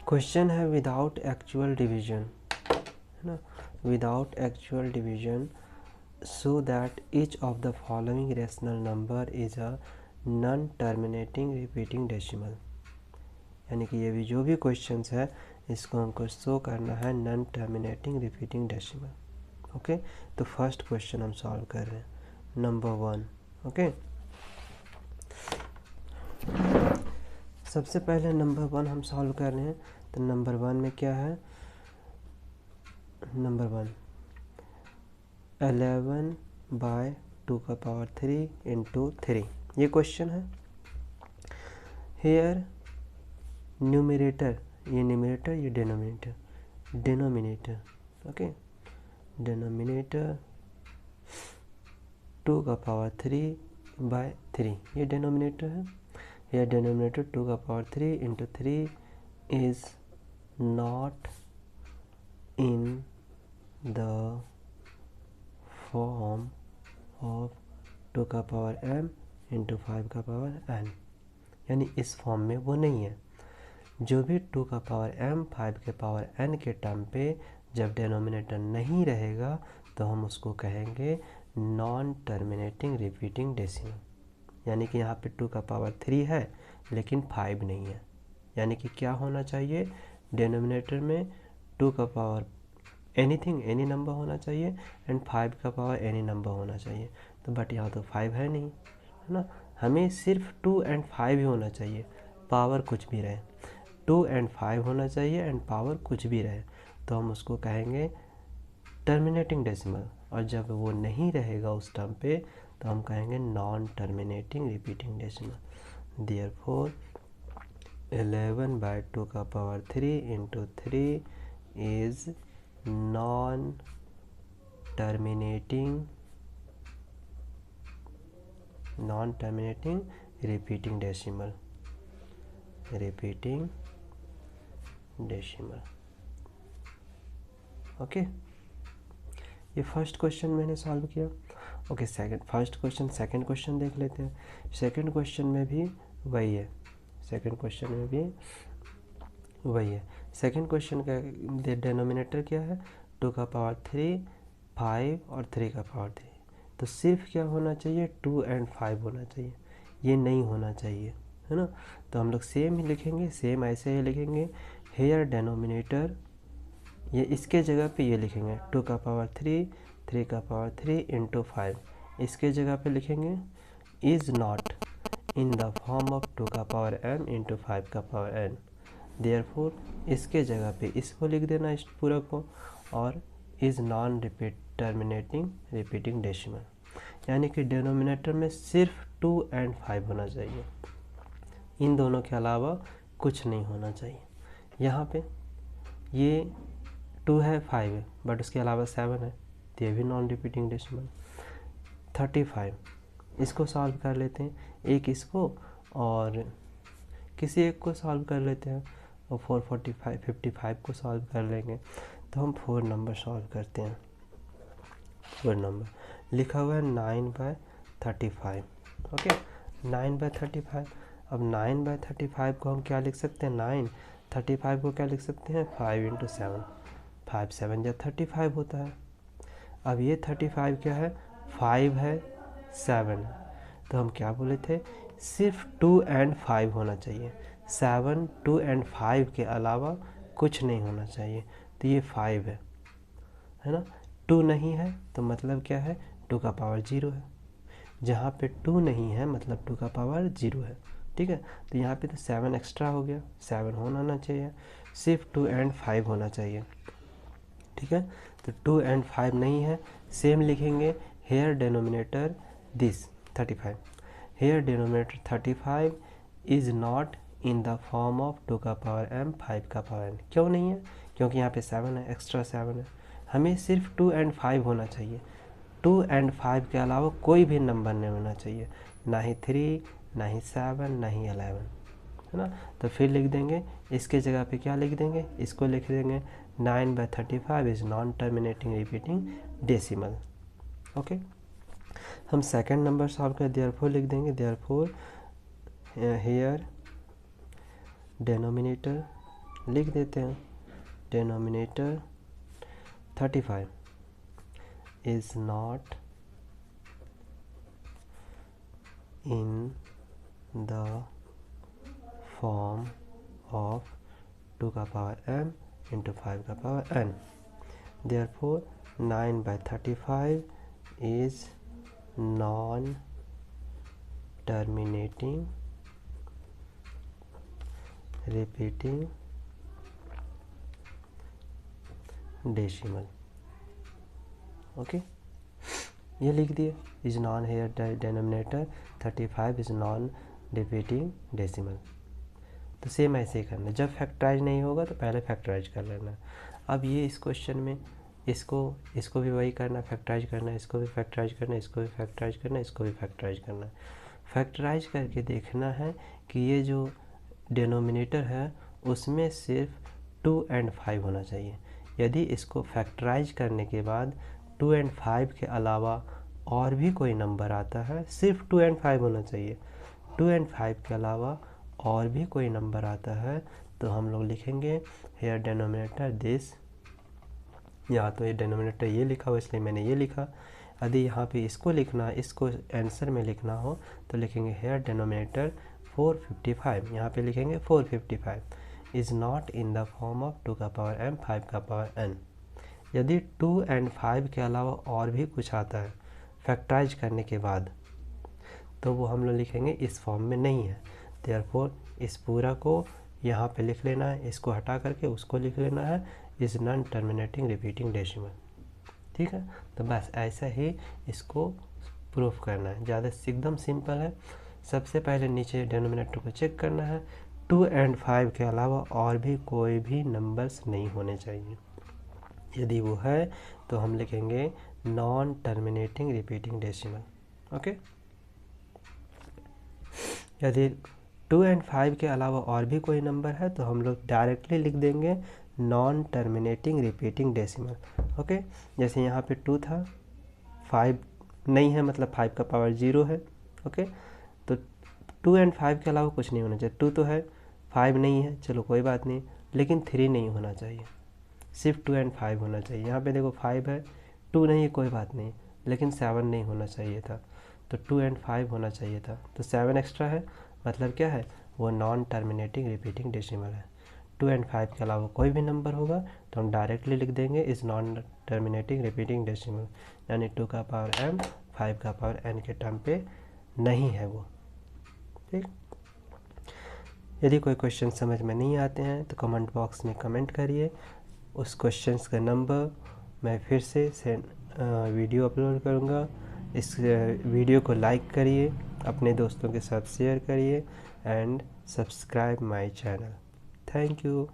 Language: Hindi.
क्वेश्चन है विदाउट एक्चुअल डिवीजन, है ना, without actual division so that each of the following rational number is a non terminating repeating decimal. यानी कि ये भी जो भी क्वेश्चंस है इसको हमको शो करना है non terminating repeating decimal. Okay, तो फर्स्ट क्वेश्चन हम सॉल्व कर रहे हैं नंबर 1। ओके, सबसे पहले नंबर 1 हम सॉल्व कर रहे हैं। तो नंबर 1 में क्या है, नंबर 1 11/2⁻³ × 3 ये क्वेश्चन है। हेयर न्यूमरेटर, ये न्यूमरेटर, ये डिनोमिनेटर, ओके, डिनोमिनेटर 2⁻³ ये डिनोमिनेटर है। Here denominator 2⁻³ × 3 is not in the form of 2⁻m × 5⁻n, यानी इस फॉर्म में वो नहीं है। जो भी 2⁻m 5⁻n के टर्म पे जब डिनोमिनेटर नहीं रहेगा तो हम उसको कहेंगे नॉन टर्मिनेटिंग रिपीटिंग डेसिमल। यानी कि यहाँ पे 2⁻³ है लेकिन 5 नहीं है। यानी कि क्या होना चाहिए, डिनोमिनेटर में 2 एनीथिंग एनी नंबर होना चाहिए एंड 5 एनी नंबर होना चाहिए। तो बट यहाँ तो 5 है नहीं, है ना। हमें सिर्फ 2 और 5 ही होना चाहिए, पावर कुछ भी रहे। 2 और 5 होना चाहिए एंड पावर कुछ भी रहे तो हम उसको कहेंगे टर्मिनेटिंग डेसिमल। और जब वो नहीं रहेगा उस टर्म पे तो हम कहेंगे non terminating repeating decimal. Therefore 11/2⁻³ × 3 is non terminating repeating decimal, okay. ये फर्स्ट क्वेश्चन मैंने सॉल्व किया। ओके, सेकंड क्वेश्चन देख लेते हैं। सेकंड क्वेश्चन में भी वही है, सेकंड क्वेश्चन का डिनोमिनेटर क्या है, 2⁻3, 5 और 3⁻3। तो सिर्फ क्या होना चाहिए, 2 और 5 होना चाहिए, ये नहीं होना चाहिए, है ना। तो हम लोग सेम ही लिखेंगे, सेम ऐसे ही लिखेंगे। हेयर डिनोमिनेटर, ये इसके जगह पे ये लिखेंगे 2⁻3, 3⁻3 × 5, इसके जगह पे लिखेंगे is not in the form of 2⁻m × 5⁻n। Therefore इसके जगह पे इसको लिख देना, इस पूरा को, और is non terminating repeating decimal. यानी कि डिनोमिनेटर में सिर्फ 2 और 5 होना चाहिए, इन दोनों के अलावा कुछ नहीं होना चाहिए। यहाँ पे ये 2 है, 5 है, बट उसके अलावा 7 है तो ये भी नॉन रिपीटिंग डेसिमल। 35 इसको सॉल्व कर लेते हैं, एक इसको और किसी एक को सॉल्व कर लेते हैं, और 55 को सॉल्व कर लेंगे। तो हम 4 नंबर सॉल्व करते हैं। 4 नंबर लिखा हुआ है 9/35, ओके, 9/35। अब 9/35 को हम क्या लिख सकते हैं, 9/35 को क्या लिख सकते हैं, 5 × 7, 5 7 या 35 होता है। अब ये 35 क्या है, 5 है, 7 है, तो हम क्या बोले थे, सिर्फ 2 और 5 होना चाहिए, 7, 2 और 5 के अलावा कुछ नहीं होना चाहिए। तो ये 5 है ना। 2 नहीं है तो मतलब क्या है, 2⁻0 है। जहाँ पे 2 नहीं है मतलब 2⁻0 है, ठीक है। तो यहाँ पे तो 7 एक्स्ट्रा हो गया, 7 होना चाहिए, सिर्फ 2 और 5 होना चाहिए, ठीक है। तो 2 और 5 नहीं है, सेम लिखेंगे। Here denominator this 35, here denominator 35 is not in the form of 2⁻m 5⁻n। क्यों नहीं है, क्योंकि यहाँ पे 7 है, एक्स्ट्रा 7 है। हमें सिर्फ 2 और 5 होना चाहिए, 2 और 5 के अलावा कोई भी नंबर नहीं होना चाहिए, ना ही 3, ना ही 7, ना ही 11, है ना। तो फिर लिख देंगे, इसके जगह पे क्या लिख देंगे, इसको लिख देंगे 9/35 is non terminating repeating decimal, okay. हम सेकंड नंबर सॉल्व कर देयरफॉर लिख देंगे, देयरफॉर हेयर डिनोमिनेटर लिख देते हैं denominator 35 is not in the form of 2 का पावर m इंटू 5 का power n। Therefore 9/35 is non-terminating repeating decimal। Okay, ये लिख दिए is non here denominator 35 is non repeating decimal. तो सेम ऐसे ही करना, जब फैक्टराइज नहीं होगा तो पहले फैक्टराइज कर लेना। अब ये इस क्वेश्चन में इसको भी वही करना, फैक्टराइज करना, इसको भी फैक्टराइज करना, इसको भी फैक्टराइज करना, इसको भी फैक्टराइज करना। फैक्टराइज करके देखना है कि ये जो डिनोमिनेटर है उसमें सिर्फ 2 और 5 होना चाहिए। यदि इसको फैक्टराइज करने के बाद 2 और 5 के अलावा और भी कोई नंबर आता है, सिर्फ 2 और 5 होना चाहिए। 2 और 5 के अलावा और भी कोई नंबर आता है तो हम लोग लिखेंगे हेयर डिनोमिनेटर दिस। यहाँ तो ये डिनोमिनेटर ये लिखा हो इसलिए मैंने ये लिखा। यदि यहाँ पे इसको लिखना, इसको आंसर में लिखना हो तो लिखेंगे हेयर डिनोमिनेटर 455। यहाँ पे लिखेंगे 455 is not in the form of 2 का पावर m 5 का पावर n। यदि 2 और 5 के अलावा और भी कुछ आता है फैक्टराइज करने के बाद तो वो हम लोग लिखेंगे इस फॉर्म में नहीं है। देयरफॉर इस पूरा को यहाँ पे लिख लेना है, इसको हटा करके उसको लिख लेना है is non terminating repeating decimal. ठीक है, तो बस ऐसा ही इसको प्रूफ करना है, ज़्यादा एकदम सिंपल है। सबसे पहले नीचे डिनोमिनेटर को चेक करना है, 2 और 5 के अलावा और भी कोई भी नंबर्स नहीं होने चाहिए। यदि वो है तो हम लिखेंगे non terminating repeating decimal. Okay, यदि 2 और 5 के अलावा और भी कोई नंबर है तो हम लोग डायरेक्टली लिख देंगे non terminating repeating decimal. Okay, जैसे यहाँ पे 2 था, 5 नहीं है मतलब 5 का पावर 0 है। ओके, तो 2 और 5 के अलावा कुछ नहीं होना चाहिए। 2 तो है, 5 नहीं है, चलो कोई बात नहीं, लेकिन 3 नहीं होना चाहिए, सिर्फ 2 और 5 होना चाहिए। यहाँ पे देखो 5 है, 2 नहीं है, कोई बात नहीं, लेकिन 7 नहीं होना चाहिए था, तो 2 और 5 होना चाहिए था, तो 7 एक्स्ट्रा है, मतलब क्या है, वो नॉन टर्मिनेटिंग रिपीटिंग डेसिमल है। 2 और 5 के अलावा कोई भी नंबर होगा तो हम डायरेक्टली लिख देंगे is non terminating repeating decimal, यानी 2 का पावर m 5 का पावर n के टर्म पे नहीं है वो। ठीक, यदि कोई क्वेश्चन समझ में नहीं आते हैं तो कमेंट बॉक्स में कमेंट करिए, उस क्वेश्चंस का नंबर मैं फिर से वीडियो अपलोड करूँगा। इस वीडियो को लाइक करिए, अपने दोस्तों के साथ शेयर करिए and subscribe my channel. Thank you.